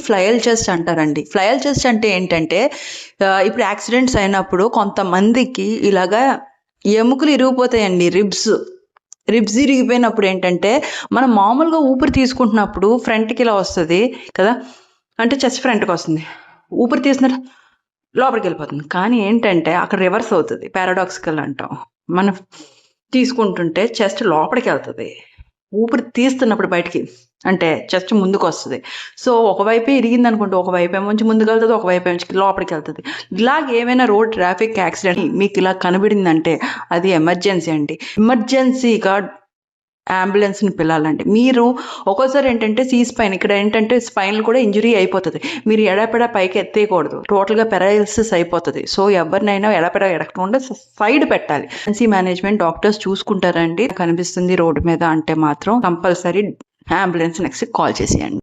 ఫ్లయల్ chest అంటారండి. ఫ్లయల్ chest అంటే ఏంటంటే ఇప్పుడు యాక్సిడెంట్స్ అయినప్పుడు కొంతమందికి ఇలాగా ఎముకలు ఇరిగిపోతాయండి. రిబ్స్ ఇరిగిపోయినప్పుడు ఏంటంటే మనం మామూలుగా ఊపిరి తీసుకుంటున్నప్పుడు ఫ్రంట్కి ఇలా వస్తుంది కదా, అంటే చెస్ట్ ఫ్రంట్కి వస్తుంది. ఊపిరి తీసినట్టు లోపలికి వెళ్ళిపోతుంది. కానీ ఏంటంటే అక్కడ రివర్స్ అవుతుంది, పారాడాక్సికల్ అంటాం. మనం తీసుకుంటుంటే చెస్ట్ లోపలికి వెళ్తుంది, ఊపిరి తీస్తున్నప్పుడు బయటికి అంటే చెస్ట్ ముందుకు వస్తుంది. సో ఒకవైపే ఇరిగింది అనుకుంటే ఒకవైపు ఏమో ముందుకు వెళ్తుంది, ఒకవైపు ఏమో లోపలికి వెళ్తుంది. ఇలాగ ఏమైనా రోడ్ ట్రాఫిక్ యాక్సిడెంట్ మీకు ఇలా కనబడిందంటే అది ఎమర్జెన్సీ అండి. ఎమర్జెన్సీగా అంబులెన్స్ని పిలాలండి. మీరు ఒక్కోసారి ఏంటంటే స్పైన్ ఇక్కడ ఏంటంటే స్పైన్ కూడా ఇంజురీ అయిపోతుంది. మీరు ఎడపెడ పైకి ఎత్తేయకూడదు, టోటల్గా పెరాలిసిస్ అయిపోతుంది. సో ఎవరినైనా ఎడపెడ ఎడకుండా సైడ్ పెట్టాలి. ఎమర్జెన్సీ మేనేజ్మెంట్ డాక్టర్స్ చూసుకుంటారండి. కనిపిస్తుంది రోడ్డు మీద అంటే మాత్రం కంపల్సరీ అంబులెన్స్ నెక్స్ట్ కాల్ చేసేయండి.